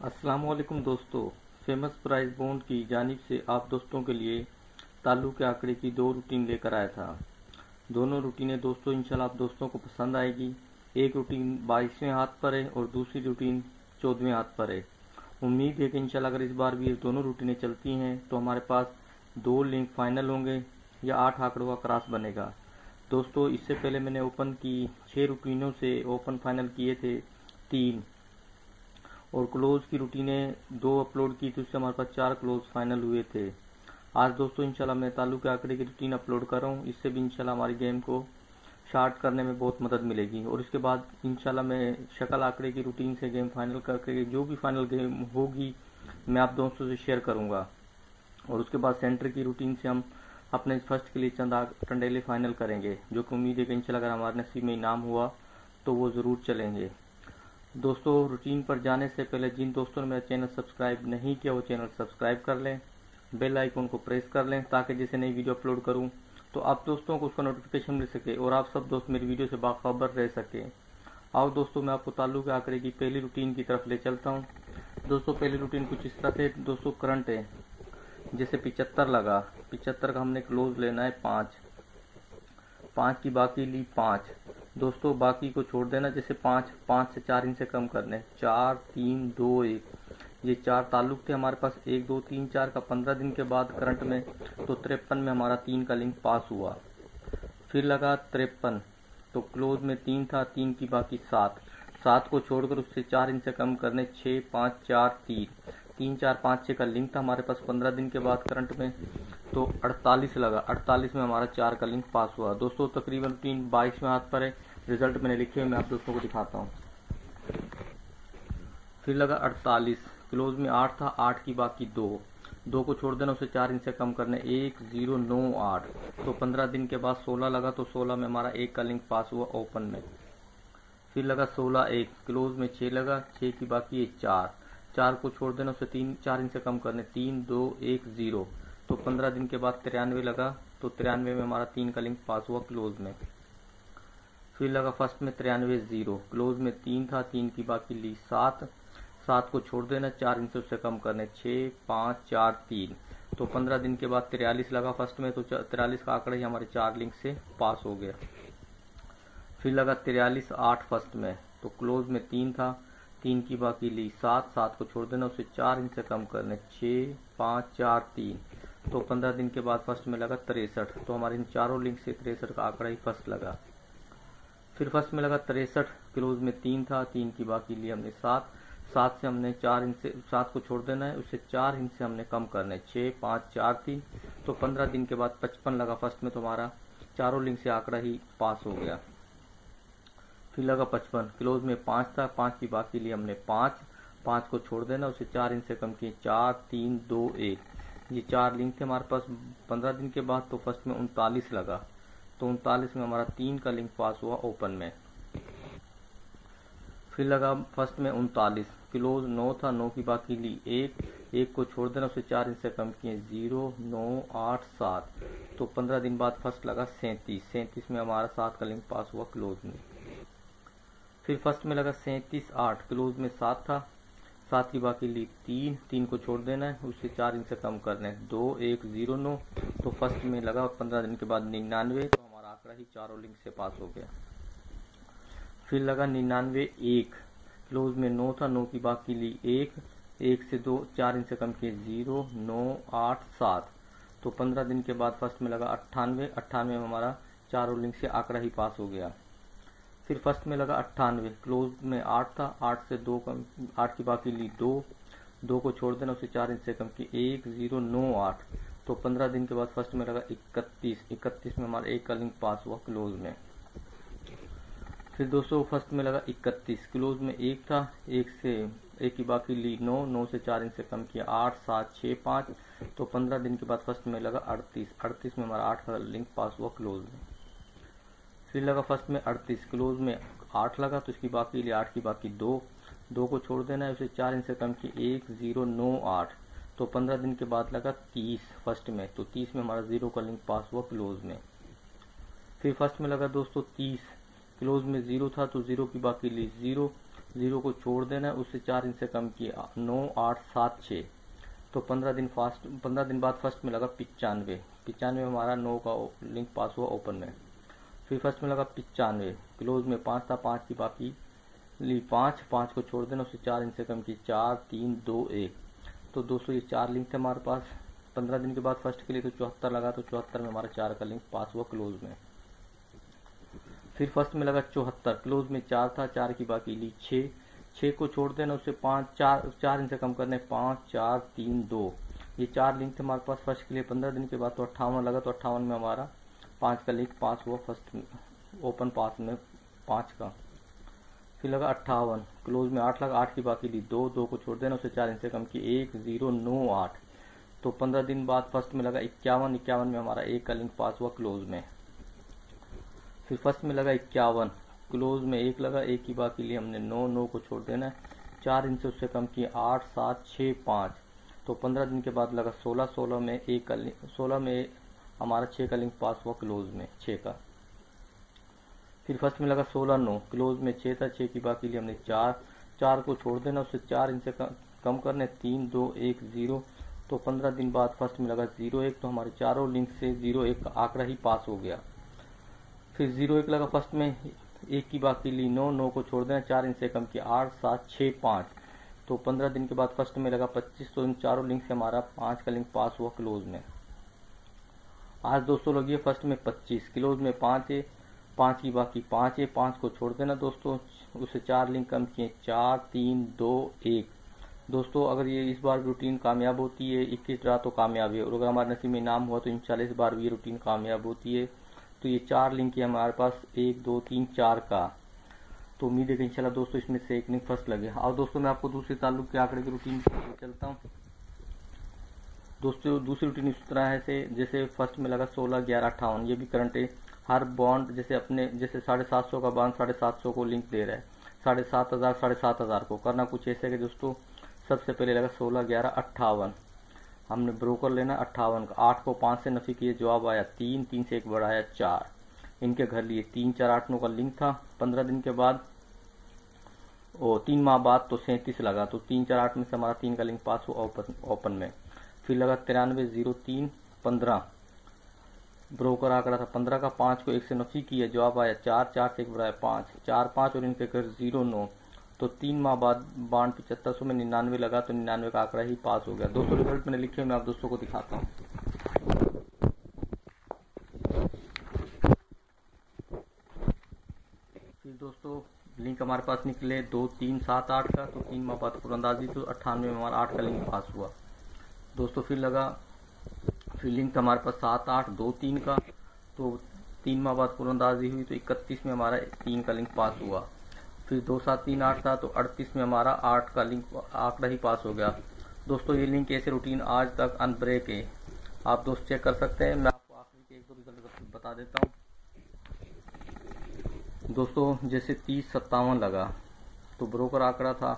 अस्सलाम वालेकुम दोस्तों। फेमस प्राइस बॉन्ड की जानिब से आप दोस्तों के लिए ताल्लु के आंकड़े की दो रूटीन लेकर आया था। दोनों रूटीनें दोस्तों इंशाल्लाह आप दोस्तों को पसंद आएगी। एक रूटीन 22वें हाथ पर है और दूसरी रूटीन 14वें हाथ पर है। उम्मीद है कि इंशाल्लाह अगर इस बार भी ये दोनों रूटीनें चलती हैं तो हमारे पास 2 लिंक फाइनल होंगे या 8 आंकड़ों का क्रॉस बनेगा। दोस्तों इससे पहले मैंने ओपन की 6 रूटीनों से ओपन फाइनल किए थे 3 और क्लोज की रूटीनें 2 अपलोड की थी, उससे हमारे पास 4 क्लोज फाइनल हुए थे। आज दोस्तों इंशाल्लाह मैं ताल्लु के आंकड़े की रूटीन अपलोड कर रहा हूँ। इससे भी इंशाल्लाह हमारी गेम को शार्ट करने में बहुत मदद मिलेगी और उसके बाद इंशाल्लाह मैं शक्ल आंकड़े की रूटीन से गेम फाइनल करके जो भी फाइनल गेम होगी मैं आप दोस्तों से शेयर करूँगा। और उसके बाद सेंटर की रूटीन से हम अपने फर्स्ट के लिए चंद टंडेले फाइनल करेंगे, जो कि उम्मीद है कि इंशाल्लाह अगर हमारे नसीब में इनाम हुआ तो वो ज़रूर चलेंगे। दोस्तों रूटीन पर जाने से पहले जिन दोस्तों ने मेरा चैनल सब्सक्राइब नहीं किया वो चैनल सब्सक्राइब कर लें, बेल आइकन को प्रेस कर लें ताकि जैसे नई वीडियो अपलोड करूं तो आप दोस्तों को उसका नोटिफिकेशन मिल सके और आप सब दोस्त मेरी वीडियो से बाखबर रह सके। आओ दोस्तों मैं आपको ताल्लु के आंकड़े की पहली रूटीन की तरफ ले चलता हूँ। दोस्तों पहली रूटीन कुछ इस तरह से दोस्तों करंट है, जैसे 75 लगा, 75 का हमने क्लोज लेना है 5 की बाकी ली 5। दोस्तों बाकी को छोड़ देना, जैसे 5 से 4 इंच से कम करने, 4 3 2 1। ये 4 ताल्लुक थे हमारे पास 1 2 3 4 का 15 दिन के बाद करंट में, तो 53 में हमारा 3 का लिंक पास हुआ। फिर लगा 53, तो क्लोज में 3 था, 3 की बाकी 7 को छोड़कर उससे 4 इंच से कम करने, 6 5 4 3 4 5 6 का लिंक था हमारे पास 15 दिन के बाद करंट में, तो 48 लगा, 48 में हमारा 4 का लिंक पास हुआ। दोस्तों तकरीबन रूटीन 22वें हाथ पर है, रिजल्ट मैंने लिखे हुए मैं आप दोस्तों को दिखाता हूँ। फिर लगा 48, क्लोज में 8 था, 8 की बाकी 2 को छोड़ देना, उसे 4 इंच से कम करने, 1 0 9 8। तो 15 दिन के बाद 16 लगा, तो 16 में हमारा 1 का लिंक पास हुआ ओपन में। फिर लगा 16 1, क्लोज में 6 लगा, 6 की बाकी 4 को छोड़ देना, उसे 4 इंच से कम करने, 3 2 1 0। तो 15 दिन के बाद 93 लगा, तो 93 में हमारा 3 का लिंक पास हुआ क्लोज में। फिर लगा फर्स्ट में 93 0, क्लोज में 3 था, 3 की बाकी ली 7 को छोड़ देना, 4 इंच उससे कम करने, 6 5 4 3। तो 15 दिन के बाद 43 लगा फर्स्ट में, तो 43 का आंकड़ा ही हमारे 4 लिंक से पास हो गया। फिर लगा 43 8 फर्स्ट में, तो क्लोज में 3 था, 3 की बाकी ली 7 को छोड़ देना, उसे 4 इंच से कम करने, 6 5 4 3। तो 15 दिन के बाद फर्स्ट में लगा 63, तो हमारे इन चारों लिंक से 63 का आंकड़ा ही फर्स्ट लगा। फिर फर्स्ट में लगा 63, क्लोज में 3 था, 3 की बाकी ली हमने 7 से हमने 4 इंच से 7 को छोड़ देना है, उससे 4 इंच से हमने कम करना है, 6 5 4 3। तो 15 दिन के बाद 55 लगा फर्स्ट में, तो हमारा चारों लिंक से आंकड़ा ही पास हो गया। फिर लगा 55, क्लोज में 5 था, 5 की बाकी ली हमने 5 को छोड़ देना, उसे 4 इंच से कम किए, 4 3 2 1। ये 4 लिंक थे हमारे पास 15 दिन के बाद। तो फर्स्ट में 39 लगा, तो 39 में हमारा 3 का लिंक पास हुआ ओपन में। फिर लगा फर्स्ट में 39, क्लोज 9 था, 9 की बाकी ली 1 को छोड़ देना, उसे 4 इंच से कम किए, 0 9 8 7। तो 15 दिन बाद फर्स्ट लगा 37 में हमारा 7 का लिंक पास हुआ क्लोज में। फिर फर्स्ट में लगा 37 8, क्लोज में 7 था, 7 की बाकी ली 3 को छोड़ देना है, उससे 4 इंच से कम करना है, 2 1 0 9। तो फर्स्ट में लगा 15 दिन के बाद 99, तो हमारा आंकड़ा ही चारों लिंक से पास हो गया। फिर लगा 99 1, क्लोज में 9 था, 9 की बाकी ली 1 से 2 4 इंच से कम किए, 0 9 8 7। तो 15 दिन के बाद फर्स्ट में लगा 98 में हमारा चारों लिंक से आंकड़ा ही पास हो गया। फिर फर्स्ट में लगा 98, क्लोज में 8 था, 8 से 2 कम, 8 की बाकी ली 2 को छोड़ देना, उसे 4 इंच से कम की, 1 0 9 8। तो 15 दिन के बाद फर्स्ट में लगा 31 में हमारा 1 का लिंक पास हुआ क्लोज में। फिर दोस्तों फर्स्ट में लगा 31, क्लोज में 1 था, 1 की बाकी ली 9 से 4 इंच से कम किया, 8 7 6 5। तो 15 दिन के बाद फर्स्ट में लगा 38 में हमारा 8 का लिंक पास हुआ क्लोज में। फिर लगा फर्स्ट में 38, क्लोज में 8 लगा, तो इसकी बाकी ली 8 की बाकी 2 को छोड़ देना है, उसे 4 इंच से कम की, 1 0 9 8। तो 15 दिन के बाद लगा 30 फर्स्ट में, तो 30 में हमारा 0 का लिंक पास हुआ क्लोज में। फिर फर्स्ट में लगा दोस्तों 30, क्लोज में 0 था, तो 0 की बाकी ली 0 को छोड़ देना है, उससे 4 इनसे कम किया 9 8 7 6। तो 15 दिन बाद फर्स्ट में लगा 95 हमारा 9 का लिंक पास हुआ ओपन में। फिर फर्स्ट में लगा 95, क्लोज में 5 था, 5 की बाकी ली 5 को छोड़ देना, उससे 4 इनसे कम की 4 3 2 1। तो दोस्तों ये 4 लिंक थे हमारे पास 15 दिन के बाद फर्स्ट के लिए। तो 74 लगा, तो 74 में हमारा 4 का लिंक पास हुआ क्लोज में। फिर फर्स्ट में लगा 74, क्लोज में 4 था, 4 की बाकी ली 6 को छोड़ देना, उससे 4 इनसे कम करने 5 4 3 2। ये 4 लिंक थे हमारे पास फर्स्ट के लिए 15 दिन के बाद। तो 58 लगा, तो 58 में हमारा 5 का लिंक पास हुआ फर्स्ट ओपन पास में 5 का। फिर लगा 58, क्लोज में 8 लगा, 8 की बाकी ली 2 को छोड़ देना, उससे 4 इनसे कम की 1 0 9 8। तो 15 दिन बाद फर्स्ट में लगा 51 में हमारा 1 का लिंक पास हुआ क्लोज में। फिर फर्स्ट में लगा 51, क्लोज में 1 लगा, 1 की बाकी ली हमने 9 को छोड़ देना है, 4 इनसे उससे कम किए 8 7 6 5। तो 15 दिन के बाद लगा 16 में 1 का 16 में हमारा 6 का लिंक पास हुआ क्लोज में 6 का। फिर फर्स्ट में लगा 16 9, क्लोज में 6 था, 6 की बाकी ली हमने 4 को छोड़ देना, उससे 4 इनसे कम करने 3 2 1 0। तो 15 दिन बाद फर्स्ट में लगा 0 1, तो हमारे चारों लिंक से 0 1 का आंकड़ा ही पास हो गया। फिर 0 1 लगा फर्स्ट में, 1 की बाकी ली 9 को छोड़ देना, 4 इनसे कम किया 8 7 6 5। तो 15 दिन के बाद फर्स्ट में लगा 25, तो इन चारों लिंक से हमारा 5 का लिंक पास हुआ क्लोज में। आज दोस्तों लगी है फर्स्ट में 25, क्लोज में 5 है, 5 की बाकी 5 है, 5 को छोड़ देना दोस्तों, उससे 4 लिंक कम किए 4 3 2 1। दोस्तों अगर ये इस बार रूटीन कामयाब होती है 21 ड्रा तो कामयाब है, और अगर हमारे नसीब में इनाम हुआ तो इंशाल्लाह इस बार भी ये रूटीन कामयाब होती है। तो ये 4 लिंक है हमारे पास 1 2 3 4 का। तो उम्मीद है कि इंशाल्लाह दोस्तों इसमें से एक लिंक फर्स्ट लगे। और दोस्तों मैं आपको दूसरे ताल्लुक के आंकड़े की रूटीन चलता हूँ। दोस्तों दूसरी रूटीन इस तरह है से जैसे फर्स्ट में लगा 16 11 58, ये भी करंट है। हर बॉन्ड जैसे 750 का बॉन्ड 750 को लिंक दे रहा है, 7500 को करना कुछ ऐसे कि दोस्तों सबसे पहले लगा 16 11 58, हमने ब्रोकर लेना 58 का, 8 को 5 से नफी किए, जवाब आया 3, 3 से 1 बढ़ाया 4, इनके घर लिए 3 4 8 9 का लिंक था। 15 दिन के बाद 3 माह बाद तो 37 लगा, तो 3 4 8 में से हमारा 3 का लिंक पास हुआ ओपन में। फिर लगा 93 0 3 15, ब्रोकर आंकड़ा था 15 का, 5 को 1 से नफी किया, जवाब आया 4, 4 से 1 बढ़ाया 5, 4 5 और इनके घर 0 9। तो 3 माह बाद बॉन्ड 7500 में 99 लगा, तो 99 का आंकड़ा ही पास हो गया। दोस्तों रिजल्ट मैंने लिखे, मैं आप दोस्तों को दिखाता हूँ। फिर दोस्तों लिंक हमारे पास निकले 2 3 7 8 का, तो 3 माह बाद कुरंदाजी, तो 98 में हमारा 8 का लिंक पास हुआ। दोस्तों फिर लिंक हमारे पास 7 8 2 3 का, तो 3 माह बाद कुरंदाजी हुई, तो 31 में हमारा 3 का लिंक पास हुआ। फिर 2 7 3 8 था, तो 38 में हमारा 8 का लिंक आंकड़ा ही पास हो गया। दोस्तों ये लिंक ऐसे रूटीन आज तक अनब्रेक है, आप दोस्त चेक कर सकते हैं। मैं आपको आखिरी के 1 2 रिजल्ट बता देता हूँ। दोस्तों जैसे 30 57 लगा, तो ब्रोकर आंकड़ा था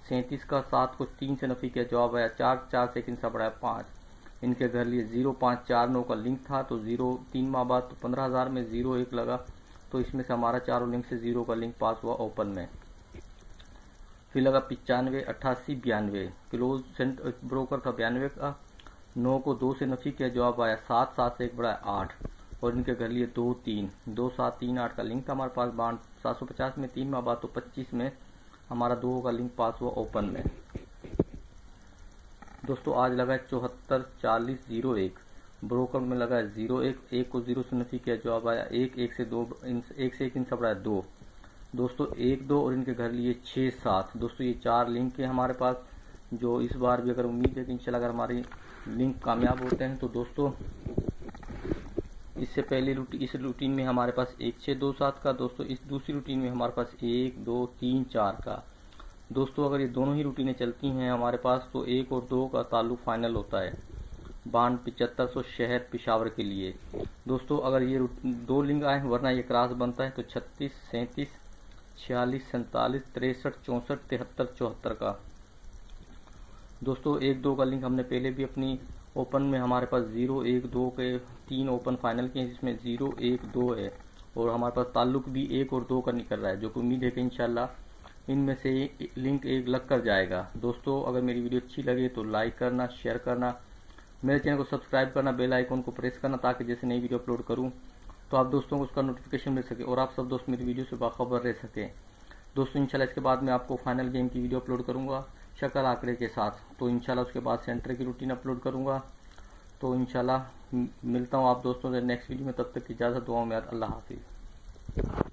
37 का, 7 को 3 से नफी किया, जवाब आया 4, 4 से 1 इंसा बढ़ाया 5, इनके घर लिए 0 5 4 9 का लिंक था, तो 3 माह बाद तो 15,000 में 0 1 लगा, तो इसमें से हमारा चारों लिंक से 0 का लिंक पास हुआ ओपन में। फिर लगा 95 88 92, क्लोज ब्रोकर था 92 का, 9 को 2 से नफी किया, जवाब आया 7, 7 से 1 बढ़ाया 8, और इनके घर लिए 2 3 2 7 3 8 का लिंक था हमारे पास बॉन्ड 750 में। 3 माह बाद तो 25 में हमारा 2 का लिंक पास हुआ ओपन में। दोस्तों आज लगा 74 40 0 1, ब्रोकर में लगा 0 1 को 0 से नफी किया, जवाब आया 1 1 से 1 इनसे बढ़ाया 2, दोस्तों 1 2 और इनके घर लिए 6 7। दोस्तों ये 4 लिंक है हमारे पास, जो इस बार भी अगर उम्मीद है कि इंशाल्लाह अगर हमारी लिंक कामयाब होते हैं। तो दोस्तों इससे पहले इस रूटीन में हमारे पास 1 6 2 7 का, दोस्तों इस दूसरी रूटीन में हमारे पास 1 2 3 4 का। दोस्तों अगर ये दोनों ही रूटीनें चलती हैं हमारे पास, तो 1 और 2 का ताल्लुक फाइनल होता है बॉन्ड 7500 शहर पिशावर के लिए। दोस्तों अगर ये 2 लिंक आए, वरना ये क्रॉस बनता है, तो 36 37 46 47 63 64 73 74 का। दोस्तों 1 2 का लिंक हमने पहले भी अपनी ओपन में हमारे पास 0 1 2 के 3 ओपन फाइनल के हैं, जिसमें 0 1 2 है, और हमारे पास ताल्लुक भी 1 और 2 का निकल रहा है, जो कि उम्मीद है कि इंशाल्लाह इनमें से लिंक एक लग कर जाएगा। दोस्तों अगर मेरी वीडियो अच्छी लगे तो लाइक करना, शेयर करना, मेरे चैनल को सब्सक्राइब करना, बेल आइकन को प्रेस करना, ताकि जैसे नई वीडियो अपलोड करूं तो आप दोस्तों को उसका नोटिफिकेशन मिल सके और आप सब दोस्त मेरी वीडियो से बाखबर रह सके। दोस्तों इंशाल्लाह इसके बाद मैं आपको फाइनल गेम की वीडियो अपलोड करूंगा शक्ल आंकड़े के साथ, तो इंशाल्लाह उसके बाद सेंटर की रूटीन अपलोड करूंगा। तो इंशाल्लाह मिलता हूं आप दोस्तों से नेक्स्ट वीडियो में, तब तक की इजाज़त, दुआ में याद, अल्लाह हाफिज़।